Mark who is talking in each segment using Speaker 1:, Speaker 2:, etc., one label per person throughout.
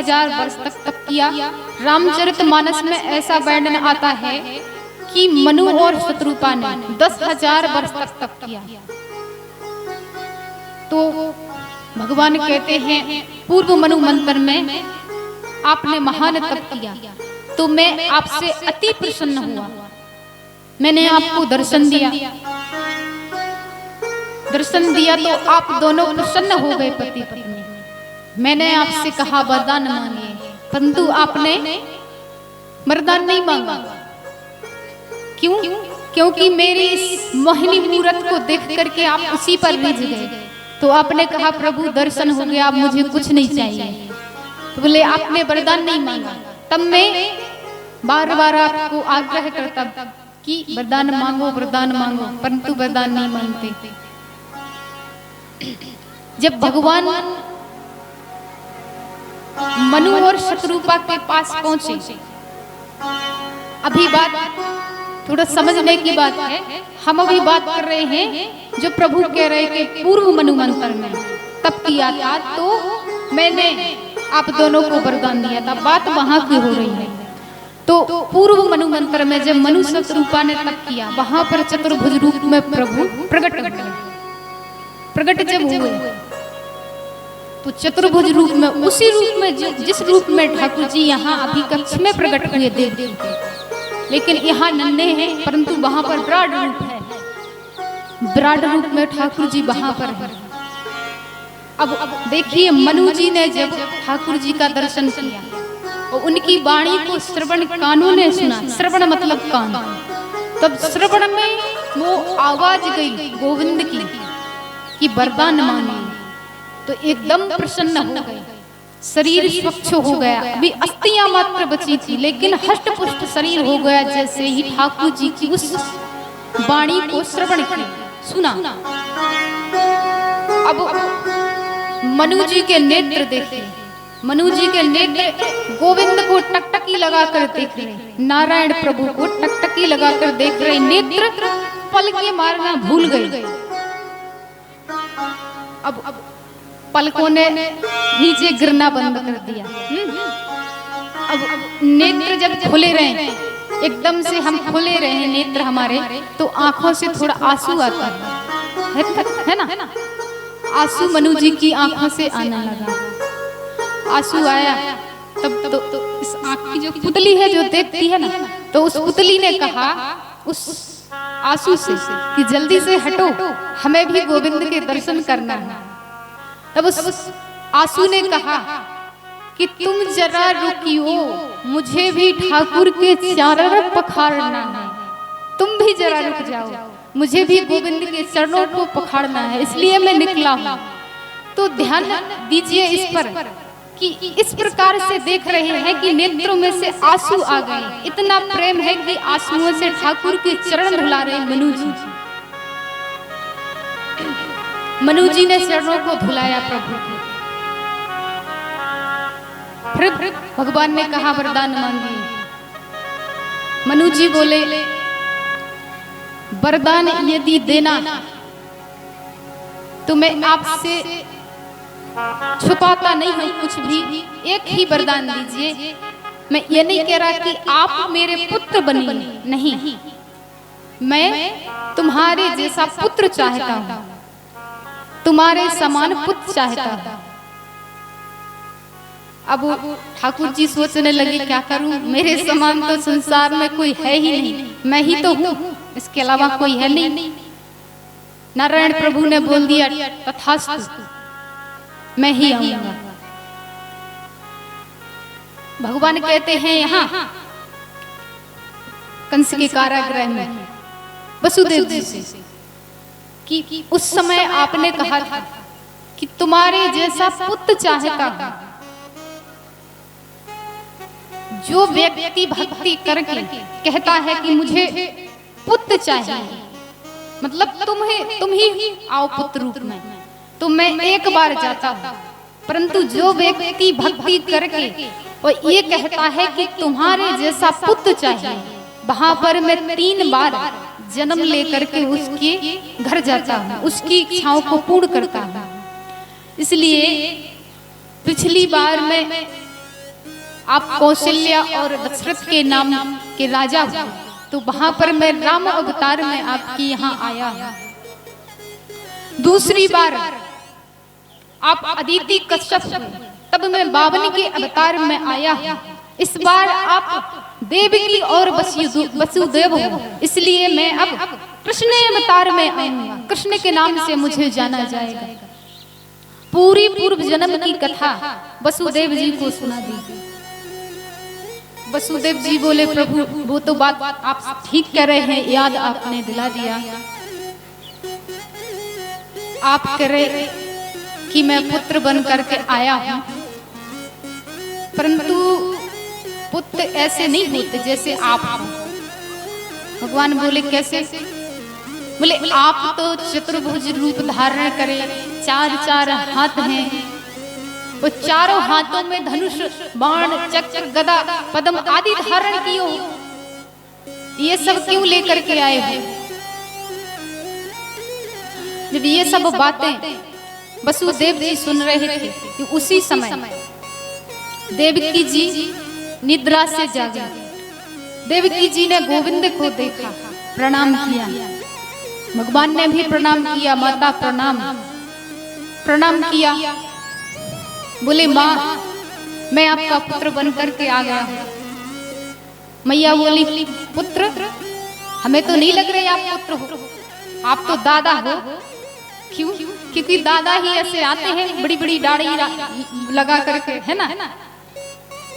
Speaker 1: 10,000 वर्ष तक तप किया। रामचरितमानस में ऐसा वर्णन आता है कि मनु और शत्रुपा ने 10,000 वर्ष तक तप किया। तो भगवान कहते हैं पूर्व मनु मंत्र में आपने महान तप किया, तो मैं आपसे अति प्रसन्न हुआ। मैंने आपको दर्शन दिया तो आप दोनों प्रसन्न हो गए पति पत्नी। मैंने आपसे कहा वरदान मांगिए, परंतु आपने वरदान नहीं मांगा। क्यों? क्योंकि मेरी इस मोहिनी मूरत को देख करके आप उसी पर रिझ गए। तो आपने कहा प्रभु दर्शन हो गया, अब मुझे कुछ नहीं चाहिए। तो बोले आपने वरदान नहीं मांगा। तब मैं बार बार आपको आग्रह करता कि वरदान मांगो, परंतु वरदान नहीं मांगते। जब भगवान मनु और शत्रुपा के पास पहुंचे, अभी बात थोड़ा समझने की बात है। हम अभी बात कर रहे हैं जो प्रभु कह रहे थे पूर्व मनु मंत्र में तप किया था, तो मैंने आप दोनों को वरदान दिया था। बात वहां की हो रही है। तो पूर्व मनु मंत्र में जब मनु शत्रुपा ने तप किया, वहां पर चतुर्भुज रूप में प्रभु प्रकट जब हुए, तो चतुर्भुज रूप में, उसी रूप में जिस रूप में ठाकुर जी यहाँ अभी कक्ष में प्रकट हुए देव थे, लेकिन यहाँ नन्हे हैं, परंतु वहां पर विराट रूप है। विराट रूप में ठाकुर जी वहां पर है। अब देखिए मनु जी ने जब ठाकुर जी का दर्शन किया और उनकी वाणी को श्रवण कानों ने सुना, श्रवण मतलब कान, तब श्रवण में वो आवाज गई गोविंद की कि वरदान मांगे, तो एकदम प्रसन्न हो गए। शरीर स्वच्छ हो गया, अभी अस्थियां मात्र बची थी, लेकिन हष्ट पुष्ट शरीर हो गया जैसे ही ठाकुर जी की उस वाणी को श्रवण किया, सुना। अब मनु जी के नेत्र देखे, मनु जी के नेत्र गोविंद को टकटकी लगाकर देख रहे, नारायण प्रभु को टकटकी लगाकर देख रहे, नेत्र पल के मारना भूल गए। अब पलकों ने नीचे गिरना बंद कर दिया। अब नेत्र जब खुले रहे, एकदम से हम खुले रहे नेत्र हमारे, तो आंखों से थोड़ा आंसू आता है ना। आंसू मनु जी की आंखों से आने लगा। आंसू आया तब तो इस आंख की जो पुतली है जो देखती है ना, तो उस पुतली ने कहा उस आंसू से कि जल्दी से हटो, हमें भी गोविंद के दर्शन करना है। तब उस आंसू ने कहा कि तुम जरा रुकियो, मुझे भी ठाकुर के चरण पखारना है। तुम भी जरा रुक जाओ, मुझे भी गोविंद के चरणों को पखारना है, इसलिए मैं निकला हूँ। तो ध्यान दीजिए इस पर कि इस प्रकार से देख रहे हैं कि नेत्रों में से आंसू आ गए। इतना प्रेम है कि आंसुओं से ठाकुर के चरण धुला रहे मनु जी। मनु जी ने चरणों को धुलाया प्रभु के। फिर भगवान ने कहा वरदान मांगिए। मनु जी बोले वरदान यदि देना तो मैं आपसे छुपाता नहीं हूं कुछ भी, एक ही वरदान दीजिए। मैं ये नहीं कह रहा कि आप मेरे पुत्र बनिए, नहीं, मैं तुम्हारे जैसा पुत्र चाहता हूं, तुम्हारे समान पुत्र चाहता हूं। अब ठाकुर जी सोचने लगे क्या करूं, मेरे समान तो संसार में कोई है ही नहीं, मैं ही तो हूं, इसके अलावा कोई है नहीं। नारायण प्रभु ने बोल दिया तथास्तु, मैं ही आऊंगा। भगवान कहते हैं यहाँ कंस के कारागृह में वसुदेव जी से कि उस समय आपने कहा था कि तुम्हारे जैसा पुत्र चाहता हूं। जो व्यक्ति भक्ति करके कहता है कि मुझे पुत्र चाहिए, मतलब तुम ही आओ पुत्र रूप में, तो मैं एक बार जाता हूं। परंतु जो व्यक्ति भक्ति करके और ये कहता है कि तुम्हारे जैसा पुत्र चाहिए, वहां पर मैं 3 बार जन्म लेकर के उसके घर जाता हूं, उसकी इच्छाओं को पूर्ण करता हूं। इसलिए पिछली बार मैं आप कौशल्या और दशरथ के नाम के राजा हुए, तो वहां पर मैं राम अवतार में आपकी यहाँ आया हूँ। दूसरी बार आप अदिति कश्यप हुए, तब मैं बावन के अवतार में आया हूँ। इस बार आप देवकी और वसुदेव हो, इसलिए मैं अब कृष्ण अवतार में आऊंगा। कृष्ण के नाम से मुझे जाना जाएगा। पूरी पूर्व जन्म की कथा वसुदेव जी को सुना दी। वसुदेव जी बोले, प्रभु वो तो बात आप ठीक कह रहे हैं, याद आपने दिला दिया। आप कह रहे कि मैं पुत्र बन करके आया हूं, परंतु पुत्र ऐसे नहीं होते जैसे आप हो। भगवान बोले, कैसे? बोले, आप तो चतुर्भुज रूप धारण करे, चार चार हाथ हैं, वो चारों हाथों में धनुष, बाण, चक्र, गदा, पद्म आदि धारण कियो, ये सब क्यों लेकर के आए हो? जब ये सब बातें वसुदेव जी सुन रहे थे कि उसी समय देवकी जी निद्रा से जागी। देवकी जी ने गोविंद को देखा, प्रणाम किया। भगवान ने भी प्रणाम किया, माता प्रणाम प्रणाम किया। बोले, माँ मैं आपका पुत्र बन करके आ गया हूँ। मैया बोली, पुत्र? हमें तो नहीं लग रहे आप पुत्र हो, आप तो दादा हो। क्यों? क्योंकि दादा ही ऐसे आते हैं बड़ी बड़ी दाढ़ी लगा करके, है ना?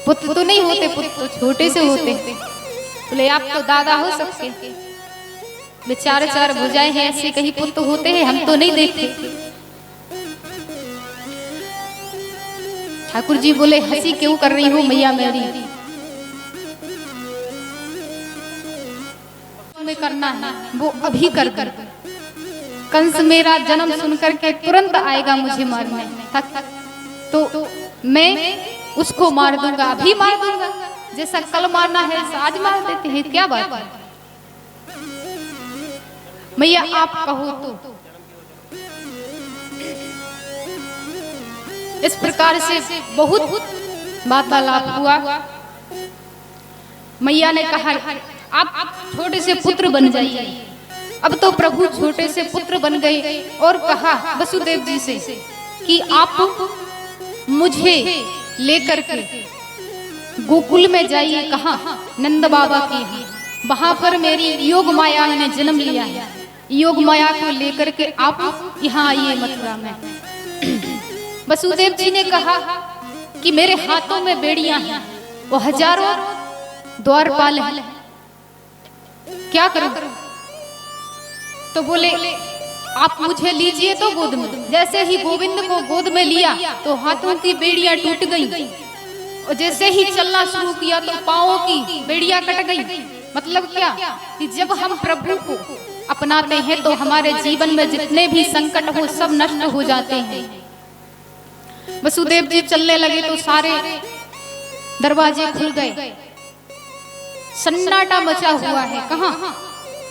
Speaker 1: पुत्र तो नहीं होते, पुत्र तो छोटे से होते हैं। बोले, आप तो दादा हो सबके। बेचारे चार भुजाएं हैं, ऐसे कहीं पुत्र होते हैं, हम तो नहीं देखते। ठाकुर जी बोले, हंसी क्यों कर रही हो मैया मेरी? में करना है वो अभी कर कर। कंस मेरा जन्म सुनकर के तुरंत आएगा मुझे मारने, तो मैं उसको मार दूंगा, अभी मार दूंगा। जैसा कल मारना है आज मार देते हैं, क्या बात है? मैया आप कहो तो। इस प्रकार से बहुत वार्तालाप हुआ। मैया ने कहा, आप छोटे से पुत्र बन जाइए। अब तो प्रभु छोटे से पुत्र बन गए और कहा वसुदेव जी से कि आप मुझे लेकर के गोकुल में जाइए। कहा? नंद बाबा की। वहां पर मेरी योग माया ने जन्म लिया है। योग माया को लेकर के आप यहाँ आइए मथुरा में। वसुदेव जी ने कहा कि मेरे हाथों में बेड़ियां हैं, वो हजारों द्वारपाल हैं, क्या करूं? तो बोले, आप मुझे लीजिए तो गोद में। जैसे ही गोविंद को गोद में लिया तो हाथों की बेड़ियां टूट गई, और जैसे ही चलना शुरू किया तो पांवों की बेड़ियां कट गई। मतलब क्या कि जब हम प्रभु को अपनाते हैं तो हमारे जीवन में जितने भी संकट हो सब नष्ट हो जाते हैं। वसुदेव जी चलने लगे तो सारे दरवाजे खुल गए, सन्नाटा मचा हुआ है। कहाँ?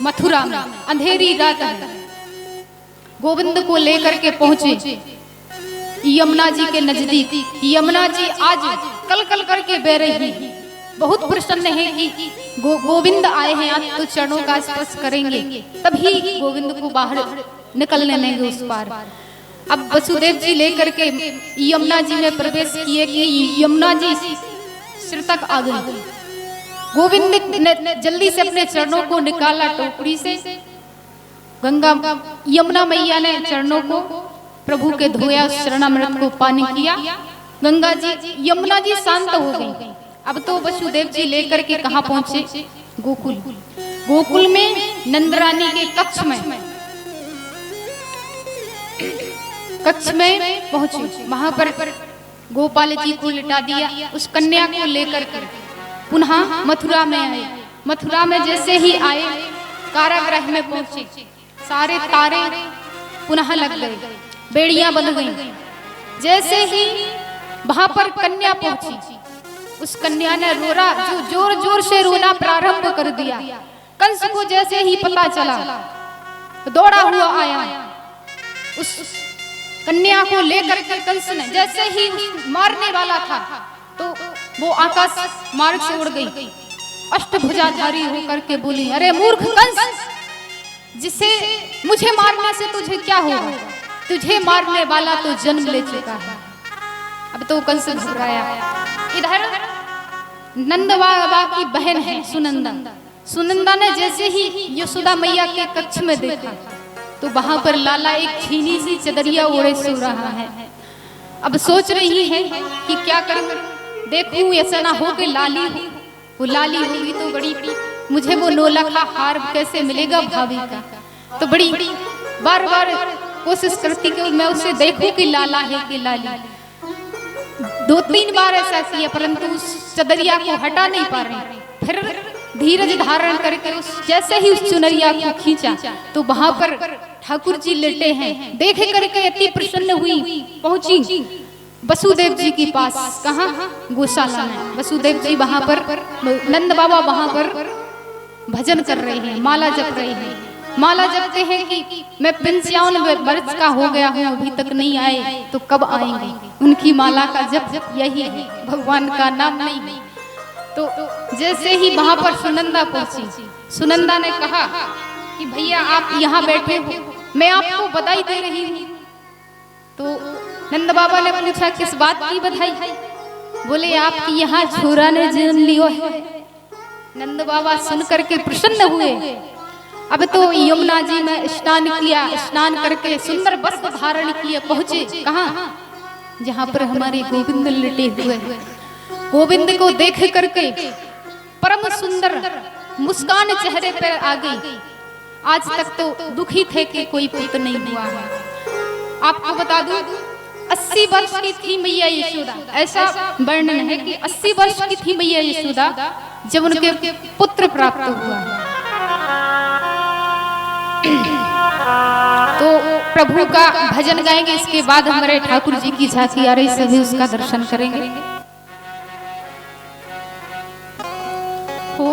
Speaker 1: मथुरा में। अंधेरी रात है। गोविंद को लेकर के पहुंचे यमुना जी के नजदीक। यमुना जी आज कल कल करके बह रही है, बहुत प्रसन्न है कि गोविंद आए हैं, आज तो चरणों का स्पर्श करेंगे, तभी गोविंद को बाहर निकलने देंगे उस पार। अब वसुदेव जी लेकर के यमुना जी में प्रवेश किए कि यमुना जी सिर तक आ गई। गोविंद ने जल्दी से अपने चरणों को निकाला टोकरी से। गंगा यमुना मैया ने चरणों को प्रभु के धोया, चरणामृत को पानी किया। गंगा जी, यमुना जी शांत हो गई। अब तो वसुदेव जी लेकर के कहाँ पहुंचे? गोकुल। गोकुल में नंदरानी के कक्ष में पहुंचे। वहां पर गोपाल जी को लिटा दिया। उस कन्या को लेकर के पुनः मथुरा में आए। मथुरा में जैसे ही आए कारागृह में पहुंचे, सारे तारे पुनः लग गए, बेड़ियां बंध गईं। जैसे ही वहां पर कन्या पहुंची, उस कन्या ने रोना, जो जोर जोर से रोना प्रारंभ कर दिया। कंस को जैसे ही पता चला, दौड़ा हुआ आया। उस कन्या को लेकर के कंस ने जैसे ही मारने वाला था तो वो आकाश मार्ग से उड़ गई, अष्टभुजाधारी होकर के बोली, अरे मूर्ख कंस, जिसे मुझे मारने से तुझे क्या होगा? तुझे मारने वाला तो जन्म ले चुका है। अब तो कंस घबराया। इधर नंद बाबा की बहन है सुनंदा। सुनंदा ने जैसे ही यशोदा मैया के कक्ष में देखा तो वहां पर लाला एक छीनी सी चदरिया ओढ़े सो रहा है। अब सोच रही है कि क्या करूं, देखूं ऐसा ना हो कि लाली हो, वो लाली होगी तो बड़ी मुझे वो नौलखा हार कैसे मिलेगा भाभी का। तो बड़ी बार बार कोशिश करती कि मैं उसे देखूं कि लाला है कि लाली। 2-3 बार ऐसा किया परंतु उस चदरिया को हटा नहीं पा रही। फिर धीरज धारण करके जैसे ही उस चुनरिया को खींचा तो वहां पर ठाकुर जी लेटे हैं। देख करके अति प्रसन्न हुई, पहुंची वसुदेव जी के पास। कहाँ? गौशाला में। वसुदेव जी वहां पर, नंद बाबा वहां पर भजन कर रहे हैं, माला जप रहे हैं। माला जपते हैं कि मैं 55 वर्ष का हो गया हूँ, अभी तक नहीं आए, तो कब आएंगे? उनकी माला का जप यही है, भगवान का नाम नहीं। तो जैसे ही वहां पर सुनंदा पहुंची, सुनंदा ने कहा कि भैया आप यहाँ बैठे हो, मैं आपको बधाई दे रही हूँ। तो नंद बाबा ने पूछा किस बात की बधाई? बोले आपकी यहाँ छोरा ने जन्म लियो है। नंद बाबा सुन करके प्रसन्न हुए। अब तो यमुना जी में स्नान किया, स्नान करके सुंदर वस्त्र धारण किए, पहुंचे कहाँ? जहाँ पर हमारे गोविंद लेटे हुए। गोविंद को देख करके परम सुंदर मुस्कान चेहरे पर आ गई। आज तक तो दुखी थे कि कोई पुत्र नहीं हुआ है। आपको बता दूं 80 वर्ष की थी मैया यशोदा। ऐसा वर्णन है कि 80 वर्ष की थी मैया यशोदा जब उनके पुत्र प्राप्त हुआ। तो प्रभु का भजन गाएंगे, इसके बाद हमारे ठाकुर जी की झांकी आ रही, सभी उसका दर्शन करेंगे। हो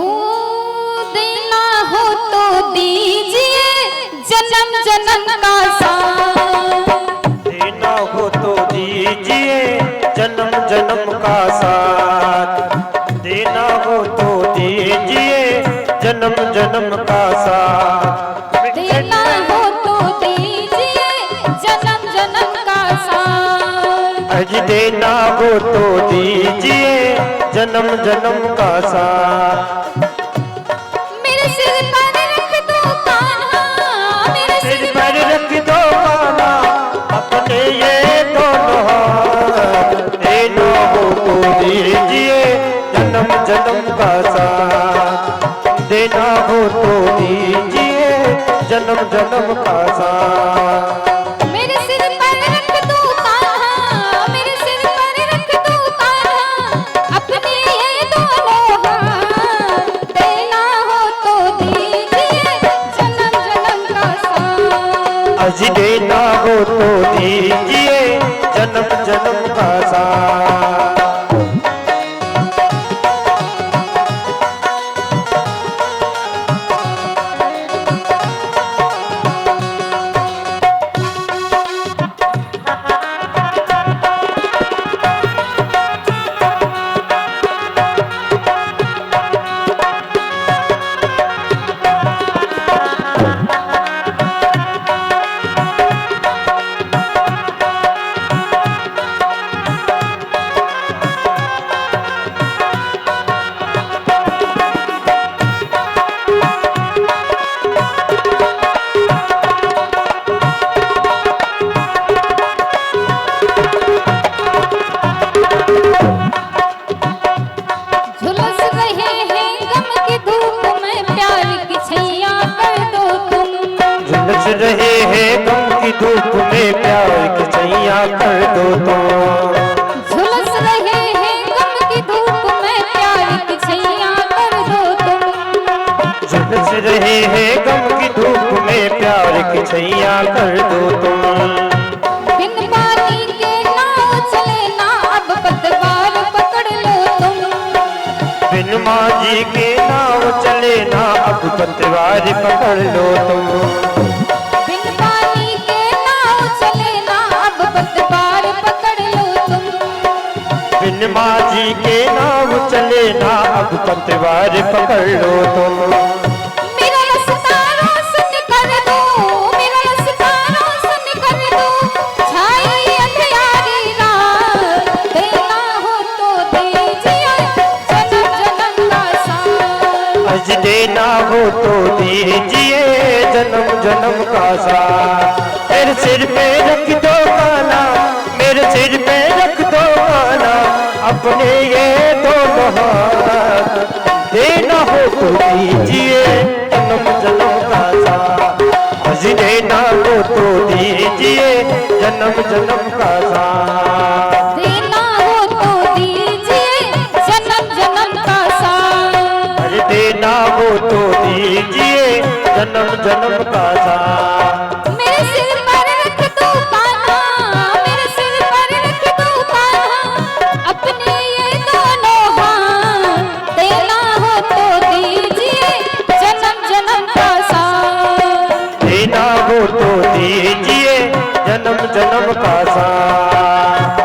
Speaker 1: देना हो तो दीजिए जन्म जन्म का साथ,
Speaker 2: देना हो तो दीजिए जन्म जन्म का साथ, देना हो तो दीजिए जन्म जन्म का साथ,
Speaker 1: देना हो तो दीजिए जन्म जन्म का साथ,
Speaker 2: अज देना हो तो दीजिए जन्म जन्म का साथ।
Speaker 1: मेरे सिर पर रख दो कान्हा, मेरे
Speaker 2: सिर पर रख दो कान्हा, अपने ये दोनों हाथ, देना हो तो दीजिए जन्म जन्म का साथ, देना हो तो दीजिए जन्म जन्म का साथ।
Speaker 1: मेरे सिर पर रख दो कान्हा, मेरे सिर पर रख दो कान्हा, अपने ये दोनों हाथ, देना हो तो दीजिए जन्म जन्म का साथ,
Speaker 2: अज देना हो तो दीजिए जन्म जन्म का साथ।
Speaker 1: झुलस रहे हैं गम की धूप में, प्यार की छैया कर दो तुम,
Speaker 2: झुलस रहे हैं गम की धूप में, प्यार की छैया कर दो तुम,
Speaker 1: झुलस रहे हैं गम की धूप में, प्यार की छैया कर दो तुम,
Speaker 2: झुलस रहे हैं गम की धूप में, प्यार की छैया कर दो तुम।
Speaker 1: बिन पानी के नाव चले ना, अब पतवार पकड़ लो तुम,
Speaker 2: बिन माझी के नाव चले ना, अब पतवार पकड़ लो तुम,
Speaker 1: बिन पानी के नाव चले ना, अब पतवार पकड़ लो तुम,
Speaker 2: बिन बिन माझी के नाव चले ना, अब पतवार पकड़ लो तुम।
Speaker 1: मेरा रास्ता रोशन कर दो, मेरा रास्ता रोशन कर दो, छाई अंधियारी रात, देना हो तो दीजिए जन्म जन्म का साथ।
Speaker 2: आज देना हो तो दीजिए जन्म जन्म का साथ। मेरे सिर पे रख दो काना, मेरे सिर पे रख दो काना, अपने ये दोनों हाथ, देना हो तो दीजिए जन्म जन्म का साथ। आज देना हो तो दीजिए जन्म जन्म का साथ।
Speaker 1: देना हो तो दीजिए जन्म जन्म का साथ।
Speaker 2: अरे देना हो तो दीजिए जन्म जन्म का साथ।
Speaker 1: मेरे सिर पर रख दो कान्हा, मेरे सिर पर रख दो कान्हा, अपने ये दोनों हाथ, देना हो तो दीजिए जन्म जन्म का साथ।
Speaker 2: देना हो तो दीजिए जन्म जन्म का साथ।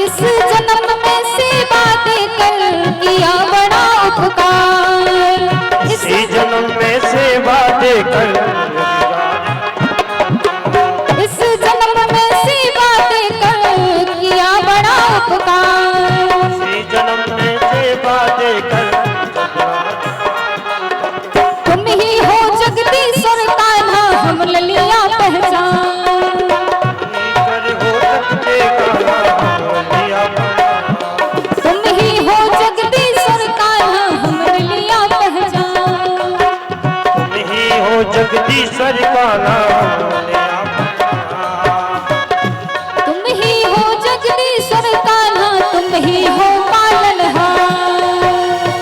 Speaker 1: इस जन्म में सेवा देकर किया बड़ा उपकार,
Speaker 2: इसी जन्म में सेवा देकर,
Speaker 1: इस जन्म में सेवा देकर किया बड़ा उपकार।
Speaker 2: इसी जन्म में सेवा देकर,
Speaker 1: तुम ही हो जगदीश्वर कान्हा, हम ललिया पहचान।
Speaker 2: कर हो सकते कान्हा,
Speaker 1: तुम ही हो जगदीश्वर कान्हा, हम ललिया पहचान।
Speaker 2: तुम ही हो जगदीश्वर का नाम।
Speaker 1: तुम ही हो जगदीश्वर कान्हा, तुम ही हो पालनहार।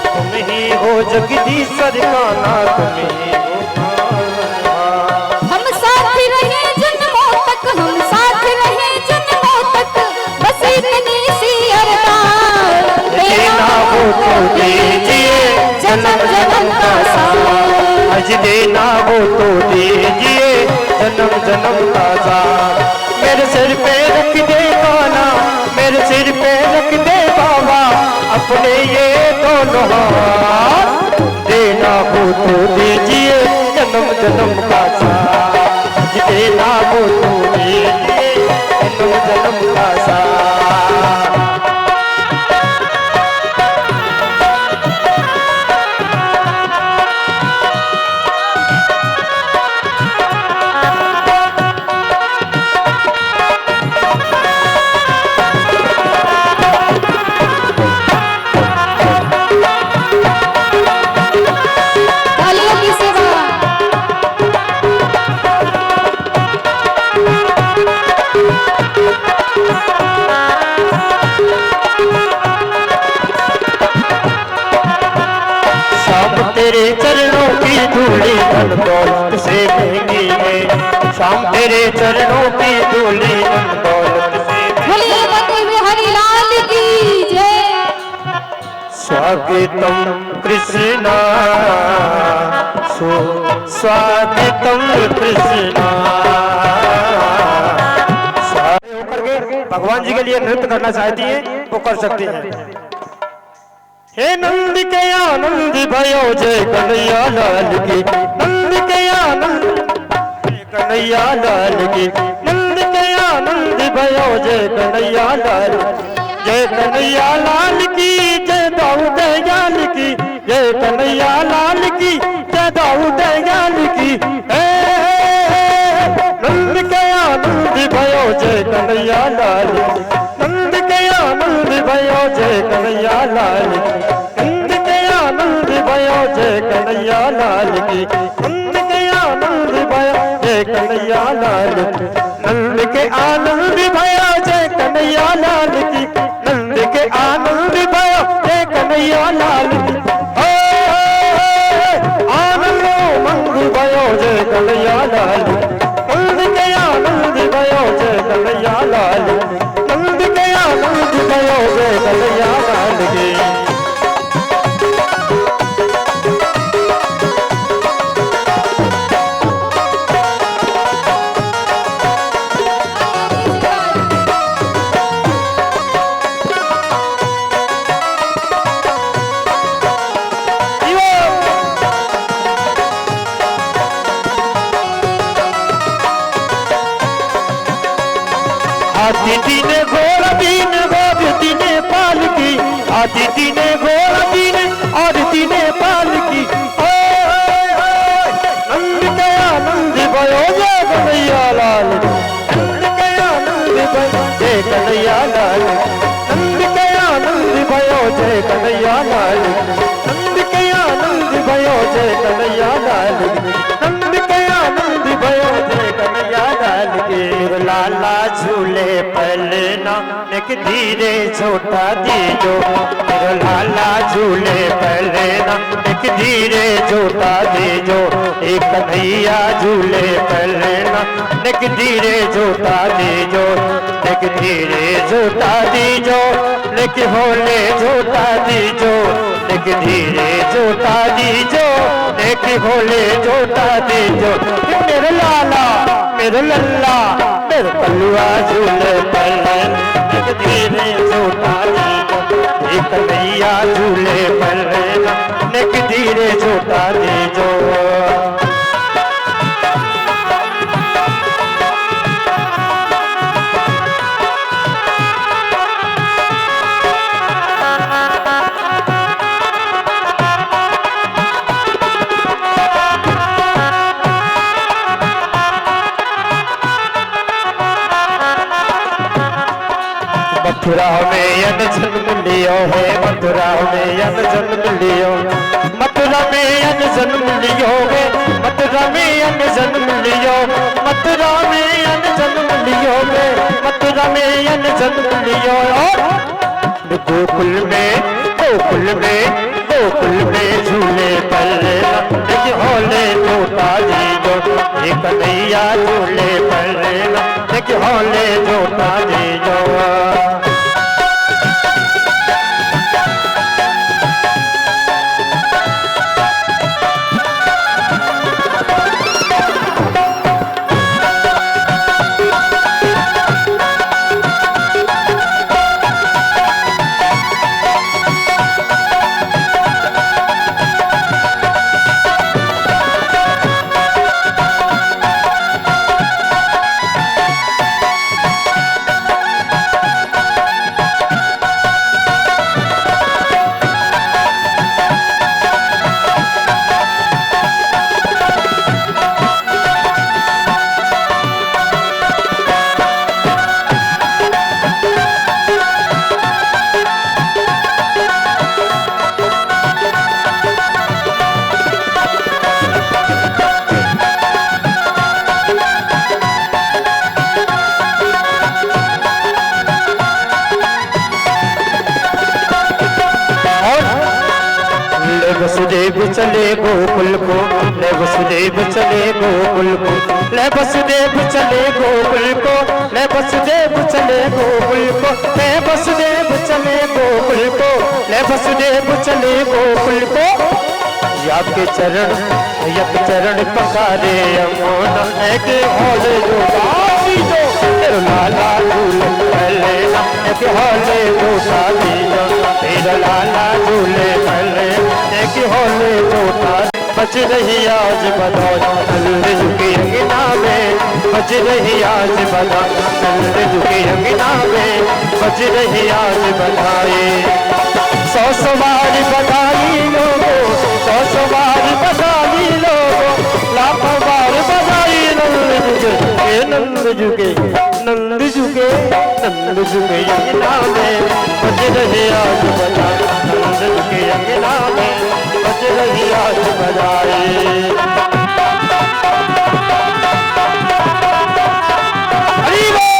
Speaker 2: तुम ही हो जगदीश्वर का नाम, तुम ही हो पालनहार।
Speaker 1: हम साथ रहे जन्मों तक, हम साथ रहे जन्मों तक, बस इतनी सी अरदास,
Speaker 2: देना हो तो दीजिए जन्म जन्म का साथ। आज देना हो तो दीजिए जन्म जन्म का साथ। मेरे सिर पे रख दे काना, मेरे सिर पे रख दे बाबा, अपने ये दोनों हाथ, देना हो तो दीजिए जन्म जन्म का साथ। आज देना हो तो दीजिए जन्म जन्म का साथ।
Speaker 1: कालियों की सेवा।
Speaker 2: शाम तेरे चरणों की धूली धन दौलत से महंगी है। शाम तेरे चरणों की धूली धन दौलत से
Speaker 1: बोलिए बंदे बिहारी लाल की जय।
Speaker 2: स्वागतम कृष्णा, स्वागतम कृष्णा। सारे होकर के भगवान जी के लिए नृत्य करना चाहती हैं वो कर सकती हैं। हे नंद के आनंद भयो जय कन्हैया लाल की, नंद के आनंद जय कन्हैया लाल की, नंद के आनंद भयो जय कन्हैया लाल, जय कन्हैया लाल की, जय दाऊद दयाल की, जय कन्हैया लाल की, जय दाऊद दयाल की। नंद के आनंद भयो जय कन्हैया लाल, नंद लाल की। नंद के आनंद भयो जय कन्हैया लाल की। नंद के आनंद भयो जय कन्हैया लाल की। नंद के आनंद भयो जय कन्हैया लाल की। आनंद मंग भयो जय कन्हैया लाल की। नंद के आनंद भयो जय कन्हैया लाल की। नंद के आनंद भयो जय कन्हैया लाल की। आदिति ने घोड़ा दीन आदिति ने पाल की। आदिति ने घोड़ा दीन आदिति ने पाल की। नंद के आनंद भयो जय कन्हैया लाल। नंद के आनंद भयो जय कन्हैया लाल। नंद के आनंद भयो जय कन्हैया लाल। नंद के आनंद भयो जय कन्हैया लाल। नंद के आनंद भयो जय कन्हैया लाल के। लाला झूले पलना एक धीरे छोटा दीजो। मेरा लाला झूले पलना एक धीरे छोटा दीजो। एक कन्हैया झूले पलना एक धीरे छोटा दीजो। एक धीरे छोटा दीजो लेक होले छोटा दीजो। एक धीरे छोटा दीजो लेक होले छोटा दीजो। मेरा लाला मेरा लल्ला मेरे पल्लुआ झूले पलन एक धीरे छोटा दीजो। एक कन्हैया झूले पलन एक धीरे छोटा दीजो। मथुरा में यन जन्म लियो है। मथुरा में यन जन्म लियो। मथुरा में यन जन्म लियो है। मथुरा में यन जन्म लियो। मथुरा में यन जन्म लियो है। मथुरा में यन जन्म लियो। गोकुल में गोकुल में गोकुल में झूले पलना एक होले छोटा दीजो। एक कन्हैया झूले पलना एक होले छोटा दीजो। वसुदेव चले गोकुल को। ले वसुदेव चले गोकुल को। ले वसुदेव चले गोकुल को। ले वसुदेव चले गोकुल को। ले वसुदेव चले गोकुल को। ले वसुदेव चले गोकुल को। आपके चरण यक चरण पखारे अमोना एक होले जो दीजो। तेरा लाला झूले पलना एक होले जो दीजो। तेरा लाला झूले पलना एक होले छोटा। बच रही आज बधाई चल झुके अंगना में। बच रही आज बधाई चल झुके अंगना में। बच रही आज बधाई। 100 सवार बधाई लोगो। 100 सवार बधाई लोगो। लाखों बार बधाई नंद झुके नंद झुके नंद झुके अंगना में। बच रहे आज बधाई नंद झुके अंगना में। बच रही आज बजाए। हरी बोल।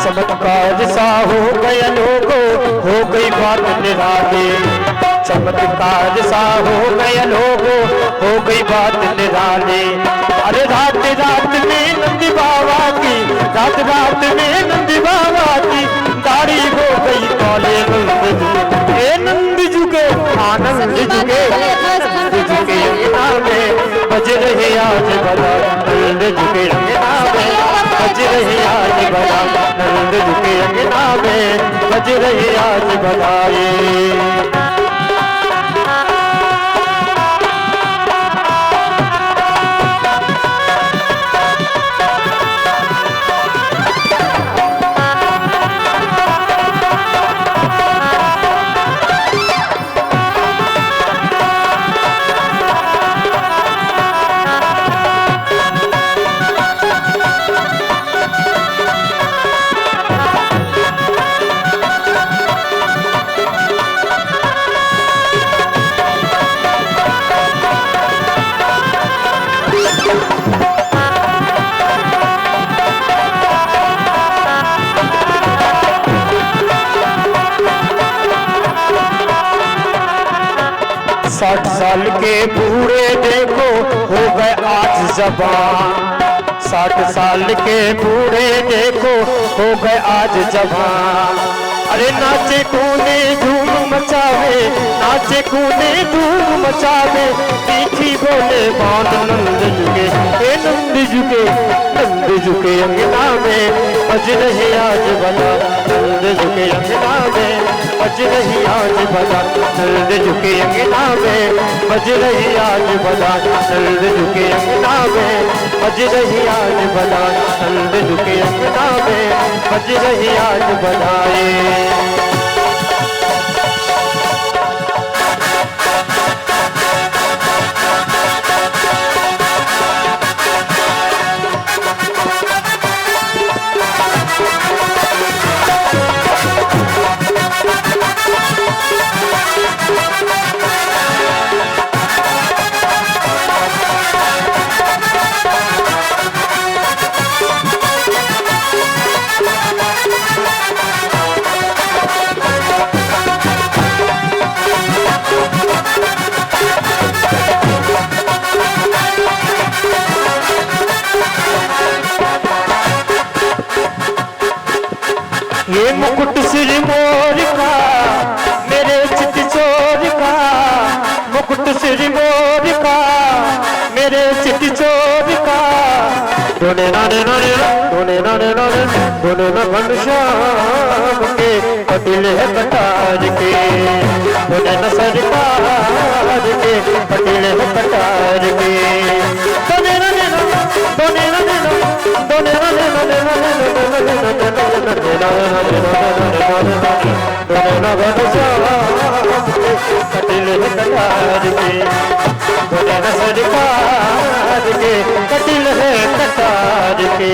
Speaker 2: चमत्कार सा हो गया लोगो, हो गई बात निराली। चमत्कार सा हो गया लोगो, हो गई बात निराली। अरे रात रात में नंदी बाबा की, रात रात में नंदी बाबा की दाढ़ी हो गई काले। नंद जुगे आनंद जुगे, नंद जुगे अंगना में बज रहे आज बड़ा। नंद जुगे अंगना में बज रहे आज बड़ा। नंद जुगे अंगना में बज रहे आज बधाई। साठ साल के बूढ़े देखो हो गए आज जवान। 60 साल के बूढ़े देखो हो गए आज जवान। अरे नाचे कूदे धूम मचावे, नाचे कूदे धूम मचावे, पीठी बोले बांध नंद जुगे। हे नंद जुगे, नंद जुगे अंगना में बज रहे आज बजा। नंद जुगे अंगना में बज रही आज बजा। नंद जुगे अंगना में बज रही आज बजा। नंद जुगे अंगना में बज रही आज बजा। नंद जुगे अंगना में बज रही आज बजाए। ये मुकुट सिर मोर का, मेरे चित चोर का। मुकुट सिर मोर का, मेरे चित चोर का। दोने नाने नाने दोने नाने नाने दोने न घनश्याम के पटिल है कटार के। दोने न सरकार के पटिल है कटार के। दोने नाने दोने नाने दोने नाने नाने कटिल है कटार के। दोने न सरकार के कटिल है कटार के।